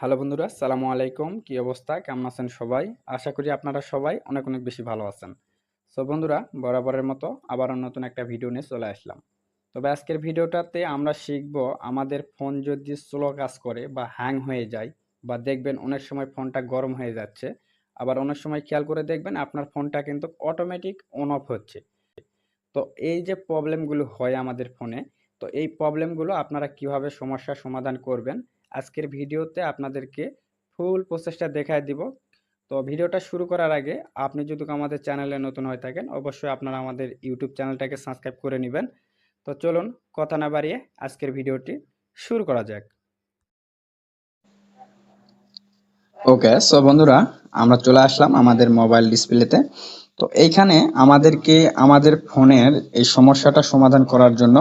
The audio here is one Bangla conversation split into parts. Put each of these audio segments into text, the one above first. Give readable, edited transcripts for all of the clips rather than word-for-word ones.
হ্যালো বন্ধুরা, আসসালামু আলাইকুম। কি অবস্থা, কেমন আছেন সবাই? আশা করি আপনারা সবাই অনেক অনেক বেশি ভালো আছেন। সো বন্ধুরা, বরাবরের মতো আবারও নতুন একটা ভিডিও নিয়ে চলে আসলাম। তবে আজকের ভিডিওটাতে আমরা শিখব আমাদের ফোন যদি স্লো কাজ করে বা হ্যাং হয়ে যায়, বা দেখবেন অনেক সময় ফোনটা গরম হয়ে যাচ্ছে, আবার অনেক সময় খেয়াল করে দেখবেন আপনার ফোনটা কিন্তু অটোমেটিক অন অফ হচ্ছে। তো এই যে প্রবলেমগুলো হয় আমাদের ফোনে, তো এই প্রবলেমগুলো আপনারা কিভাবে সমস্যার সমাধান করবেন আজকের ভিডিওতে আপনাদেরকে ফুল প্রসেসটা দেখায় দিব। তো ভিডিওটা শুরু করার আগে আপনি যদি আমাদের চ্যানেলে নতুন হয়ে থাকেন, অবশ্যই আপনারা আমাদের ইউটিউব চ্যানেলটাকে সাবস্ক্রাইব করে নেবেন। তো চলুন কথা না বাড়িয়ে আজকের ভিডিওটি শুরু করা যাক। ওকে, সো বন্ধুরা, আমরা চলে আসলাম আমাদের মোবাইল ডিসপ্লেতে। তো এইখানে আমাদেরকে আমাদের ফোনের এই সমস্যাটা সমাধান করার জন্য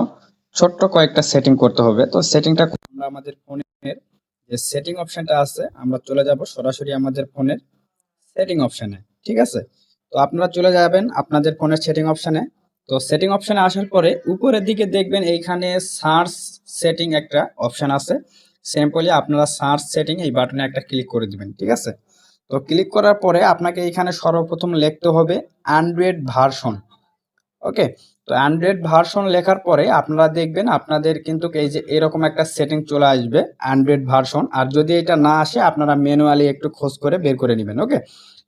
ছোট্ট কয়েকটা সেটিং করতে হবে। তো সেটিংটা আমরা আমাদের ফোনের যে সেটিং অপশনটা আছে, আমরা চলে যাব সরাসরি আমাদের ফোনের সেটিং অপশনে। ঠিক আছে, তো আপনারা চলে যাবেন আপনাদের ফোনের সেটিং অপশনে। তো সেটিং অপশনে আসার পরে উপরের দিকে দেখবেন এইখানে সার্চ সেটিং একটা অপশন আছে। সিম্পলি আপনারা সার্চ সেটিং এই বাটনে একটা ক্লিক করে দিবেন। ঠিক আছে, তো ক্লিক করার পরে আপনাকে এখানে সর্বপ্রথম লিখতে হবে অ্যান্ড্রয়েড ভার্সন। ওকে, তো অ্যান্ড্রয়েড ভার্সন লেখার পরে আপনারা দেখবেন আপনাদের কিন্তু এই যে এরকম একটা সেটিং চলে আসবে অ্যান্ড্রয়েড ভার্সন। আর যদি এটা না আসে আপনারা ম্যানুয়ালি একটু খোঁজ করে বের করে নেবেন। ওকে,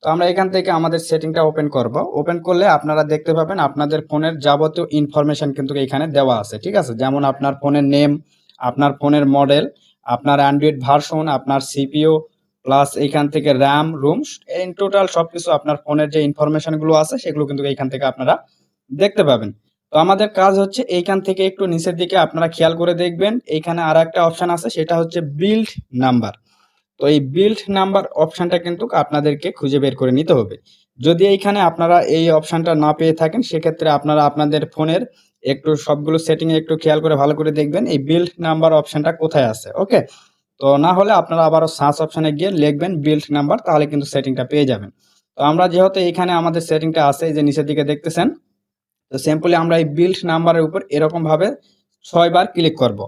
তো আমরা এখান থেকে আমাদের সেটিংটা ওপেন করব। ওপেন করলে আপনারা দেখতে পাবেন আপনাদের ফোনের যাবতীয় ইনফরমেশন কিন্তু এখানে দেওয়া আছে। ঠিক আছে, যেমন আপনার ফোনের নেম, আপনার ফোনের মডেল, আপনার অ্যান্ড্রয়েড ভার্সন, আপনার সিপিইউ, প্লাস এইখান থেকে র্যাম, রুম, ইন টোটাল সবকিছু আপনার ফোনের যে ইনফরমেশনগুলো আছে সেগুলো কিন্তু এইখান থেকে আপনারা দেখতে পাবেন। তো আমাদের কাজ হচ্ছে এইখান থেকে একটু নিচের দিকে আপনারা খেয়াল করে দেখবেন এইখানে আর একটা অপশন আছে, সেটা হচ্ছে বিল্ড নাম্বার। তো এই বিল্ড নাম্বার অপশনটা কিন্তু আপনাদেরকে খুঁজে বের করে নিতে হবে। যদি এইখানে আপনারা এই অপশনটা না পেয়ে থাকেন, সেক্ষেত্রে আপনারা আপনাদের ফোনের একটু সবগুলো সেটিং একটু খেয়াল করে ভালো করে দেখবেন এই বিল্ড নাম্বার অপশনটা কোথায় আছে। ওকে, তো না হলে আপনারা আবারও সার্চ অপশনে গিয়ে লিখবেন বিল্ড নাম্বার, তাহলে কিন্তু সেটিংটা পেয়ে যাবেন। তো আমরা যেহেতু এইখানে আমাদের সেটিংটা আছে, এই যে নিচের দিকে দেখতেছেন, তো সিম্পলি আমরা এই বিল্ড নাম্বারের উপর এরকম ভাবে 6 বার ক্লিক করব।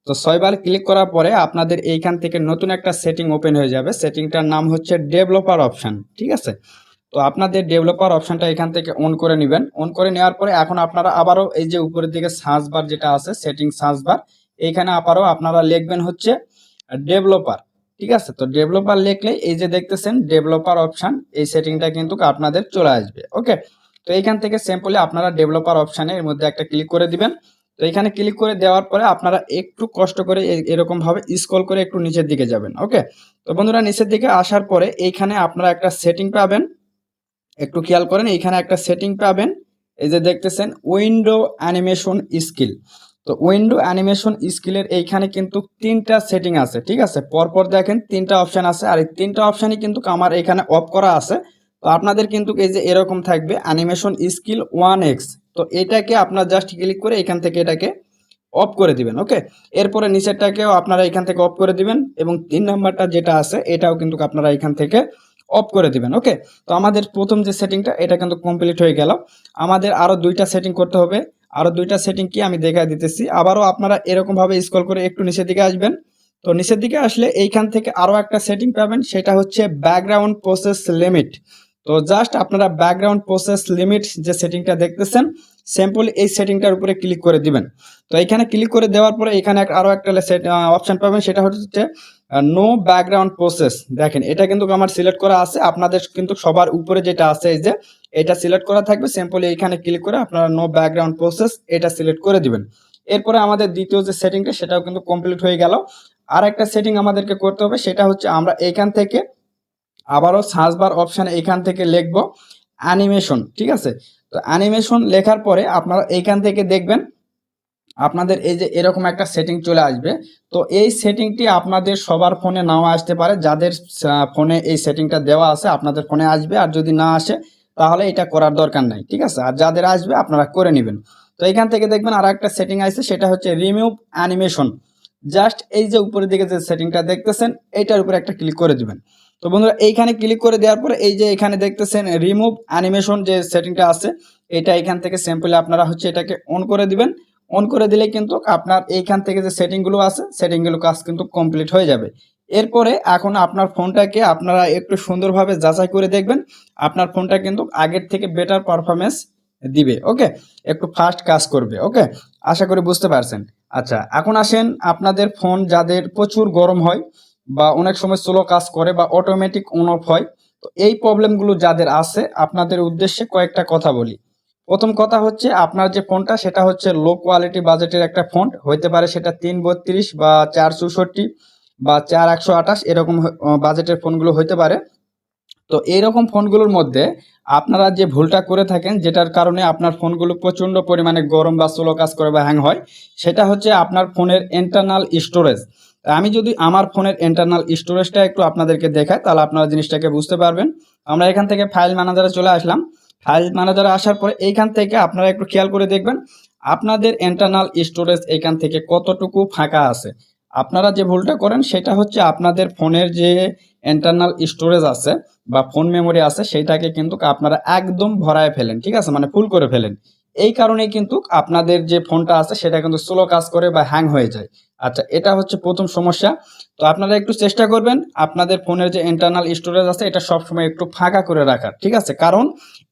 তো 6 বার ক্লিক করার পরে আপনাদের এইখান থেকে নতুন একটা সেটিং ওপেন হয়ে যাবে। সেটিংটার নাম হচ্ছে ডেভেলপার অপশন। ঠিক আছে, তো আপনাদের ডেভেলপার অপশনটা এখান থেকে অন করে নেবেন। অন করে নেওয়ার পরে এখন আপনারা আবারও এই যে উপরের দিকে সার্চ বার যেটা আছে, সেটিং সার্চ বার, এইখানে আবারও আপনারা লিখবেন হচ্ছে ডেভেলপার। ঠিক আছে, তো ডেভেলপার লিখলে এই যে দেখতেছেন ডেভেলপার অপশন, এই সেটিংটা কিন্তু আপনাদের চলে আসবে। ওকে, তো এইখান থেকে সিম্পলি আপনারা ডেভেলপার অপশনের মধ্যে একটা ক্লিক করে দিবেন। তো এখানে ক্লিক করে দেওয়ার পরে আপনারা একটু কষ্ট করে এরকম ভাবে স্ক্রল করে একটু নিচের দিকে যাবেন। ওকে, তো বন্ধুরা নিচের দিকে আসার পরে এইখানে আপনারা একটা সেটিং পাবেন, একটু খেয়াল করেন এইখানে একটা সেটিং পাবেন। এই যে দেখতেছেন উইন্ডো অ্যানিমেশন স্কিল। তো উইন্ডো অ্যানিমেশন স্কিলের এইখানে কিন্তু 3টা সেটিং আছে। ঠিক আছে, পরপর দেখেন 3টা অপশন আছে, আর এই 3টা অপশনই কিন্তু আমার এখানে অফ করা আছে। তো আপনাদের কিন্তু এই যে এরকম থাকবে অ্যানিমেশন স্কিল 1x। তো এটাকে আপনার জাস্ট ক্লিক করে এখান থেকে এটাকে অফ করে দিবেন। ওকে, এরপরে নিচেরটাকেও আপনারা এখান থেকে অফ করে দিবেন, এবং 3 নাম্বারটা যেটা আছে এটাও কিন্তু আপনারা এখান থেকে অফ করে দিবেন। ওকে, তো আমাদের প্রথম যে সেটিংটা এটা কিন্তু কমপ্লিট হয়ে গেল। আমাদের আরো 2টা সেটিং করতে হবে। আরো 2টা সেটিং কি আমি দেখাই দিতেছি। আবারও আপনারা এরকম ভাবে স্ক্রল করে একটু নিচের দিকে আসবেন। তো নিচের দিকে আসলে এইখান থেকে আরো একটা সেটিং পাবেন, সেটা হচ্ছে ব্যাকগ্রাউন্ড প্রসেস লিমিট। তো জাস্ট আপনারা ব্যাকগ্রাউন্ড প্রসেস লিমিট যে সেটিংটা দেখতেছেন, সিম্পল এই সেটিংটার উপরে ক্লিক করে দিবেন। তো এখানে ক্লিক করে দেওয়ার পরে এখানে আরো একটা অপশন পাবেন, সেটা হচ্ছে নো ব্যাকগ্রাউন্ড প্রসেস। দেখেন এটা কিন্তু আমার সিলেক্ট করা আছে, আপনাদের কিন্তু সবার উপরে যেটা আছে এই যে এটা সিলেক্ট করা থাকবে। সিম্পলি এখানে ক্লিক করে আপনারা নো ব্যাকগ্রাউন্ড প্রসেস এটা সিলেক্ট করে দিবেন। এরপরে আমাদের দ্বিতীয় যে সেটিংটা সেটাও কিন্তু কমপ্লিট হয়ে গেল। আর একটা সেটিং আমাদেরকে করতে হবে, সেটা হচ্ছে আমরা এখান থেকে আবারও সার্চ বার অপশানে এখান থেকে লিখবো অ্যানিমেশন। ঠিক আছে, তো অ্যানিমেশন লেখার পরে আপনারা এইখান থেকে দেখবেন আপনাদের এই যে এরকম একটা সেটিং চলে আসবে। তো এই সেটিংটি আপনাদের সবার ফোনে নাও আসতে পারে, যাদের ফোনে এই সেটিংটা দেওয়া আছে আপনাদের ফোনে আসবে, আর যদি না আসে তাহলে এটা করার দরকার নাই। ঠিক আছে, আর যাদের আসবে আপনারা করে নেবেন। তো এখান থেকে দেখবেন আর একটা সেটিং আছে, সেটা হচ্ছে রিমুভ অ্যানিমেশন। জাস্ট এই যে উপরের দিকে যে সেটিংটা দেখতেছেন এইটার উপরে একটা ক্লিক করে দিবেন। তো বন্ধুরা এইখানে ক্লিক করে দেওয়ার পরে এই যে এখানে দেখতেছেন রিমুভ অ্যানিমেশন যে সেটিংটা আছে, এটা এখান থেকে সিম্পলি আপনারা হচ্ছে এটাকে অন করে দিবেন। অন করে দিলে কিন্তু আপনার এইখান থেকে যে সেটিংগুলো আছে সেটিংগুলো কাজ কিন্তু কমপ্লিট হয়ে যাবে। এরপরে এখন আপনার ফোনটাকে আপনারা একটু সুন্দরভাবে যাচাই করে দেখবেন আপনার ফোনটা কিন্তু আগের থেকে বেটার পারফরমেন্স দিবে। ওকে, একটু ফাস্ট কাজ করবে। ওকে, আশা করি বুঝতে পারছেন। আচ্ছা, এখন আসেন আপনাদের ফোন যাদের প্রচুর গরম হয় বা অনেক সময় স্লো কাজ করে বা অটোমেটিক অন অফ হয়, তো এই প্রবলেমগুলো যাদের আছে আপনাদের উদ্দেশ্যে কয়েকটা কথা বলি। প্রথম কথা হচ্ছে আপনার যে ফোনটা সেটা হচ্ছে লো কোয়ালিটি বাজেটের একটা ফোন হইতে পারে, সেটা 332 বা 464 বা 4128 এরকম বাজেটের ফোনগুলো হইতে পারে। তো এইরকম ফোনগুলোর মধ্যে আপনারা যে ভুলটা করে থাকেন, যেটার কারণে আপনার ফোনগুলো প্রচণ্ড পরিমাণে গরম বা স্লো কাজ করে বা হ্যাং হয়, সেটা হচ্ছে আপনার ফোনের ইন্টারনাল স্টোরেজ। আমি যদি আমার ফোনের ইন্টারনাল স্টোরেজটা একটু আপনাদেরকে দেখাই তাহলে আপনারা জিনিসটাকে বুঝতে পারবেন। আমরা এখান থেকে ফাইল ম্যানেজারে চলে আসলাম। ফাইল ম্যানেজারে আসার পরে এইখান থেকে আপনারা একটু খেয়াল করে দেখবেন আপনাদের ইন্টারনাল স্টোরেজ এইখান থেকে কতটুকু ফাঁকা আছে। আপনারা যে ভুলটা করেন সেটা হচ্ছে আপনাদের ফোনের যে ইন্টারনাল স্টোরেজ আছে বা ফোন মেমোরি আছে সেইটাকে কিন্তু আপনারা একদম ভরায় ফেলেন, ঠিক আছে, মানে ফুল করে ফেলেন। এই কারণেই কিন্তু আপনাদের যে ফোনটা আছে সেটা কিন্তু স্লো কাজ করে বা হ্যাং হয়ে যায়। আচ্ছা, এটা হচ্ছে প্রথম সমস্যা। তো আপনারা একটু চেষ্টা করবেন আপনাদের ফোনের যে ইন্টারনাল স্টোরেজ আছে এটা সবসময় একটু ফাঁকা করে রাখার, ঠিক আছে। কারণ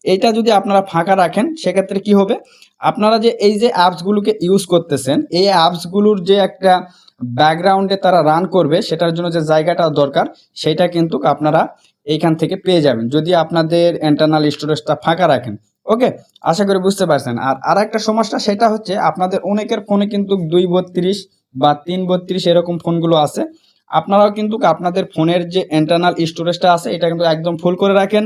এইটা যদি আপনারা ফাঁকা রাখেন সেক্ষেত্রে কি হবে, আপনারা যে এই যে অ্যাপসগুলোকে ইউজ করতেছেন এই অ্যাপসগুলোর যে একটা ব্যাকগ্রাউন্ডে তারা রান করবে সেটার জন্য যে জায়গাটা দরকার সেটা কিন্তু আপনারা এইখান থেকে পেয়ে যাবেন যদি আপনাদের ইন্টারনাল স্টোরেজটা ফাঁকা রাখেন। ওকে, আশা করি বুঝতে পারছেন। আর আরেকটা সমস্যা সেটা হচ্ছে আপনাদের অনেকের ফোনে কিন্তু 232 বা 332 এরকম ফোনগুলো আছে। আপনারাও কিন্তু আপনাদের ফোনের যে ইন্টারনাল স্টোরেজটা আছে এটা কিন্তু একদম ফুল করে রাখেন।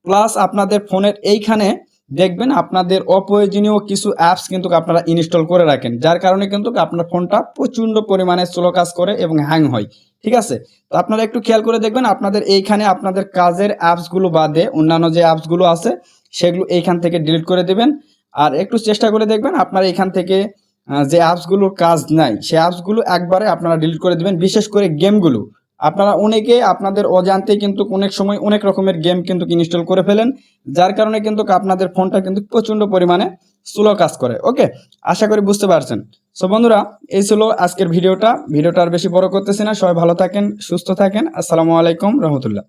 প্লাস আপনাদের ফোনের এইখানে দেখবেন আপনাদের অপ্রয়োজনীয় কিছু অ্যাপস কিন্তু আপনারা ইনস্টল করে রাখেন, যার কারণে কিন্তু আপনার ফোনটা প্রচণ্ড পরিমাণে স্লো কাজ করে এবং হ্যাং হয়, ঠিক আছে। তো আপনারা একটু খেয়াল করে দেখবেন আপনাদের এইখানে আপনাদের কাজের অ্যাপসগুলো বাদে অন্যান্য যে অ্যাপসগুলো আছে সেগুলো এইখান থেকে ডিলিট করে দেবেন। আর একটু চেষ্টা করে দেখবেন আপনারা এখান থেকে যে অ্যাপসগুলোর কাজ নাই সেই অ্যাপসগুলো একবারে আপনারা ডিলিট করে দেবেন। বিশেষ করে গেমগুলো আপনারা অনেকে আপনাদের অজান্তেই কিন্তু অনেক সময় অনেক রকমের গেম কিন্তু ইনস্টল করে ফেলেন, যার কারণে কিন্তু আপনাদের ফোনটা কিন্তু প্রচণ্ড পরিমাণে স্লো কাজ করে। ওকে, আশা করি বুঝতে পারছেন। সো বন্ধুরা, এই ছিল আজকের ভিডিওটা আর বেশি বড় করতেছি না। সবাই ভালো থাকেন, সুস্থ থাকেন। আসসালামু আলাইকুম রহমতুল্লাহ।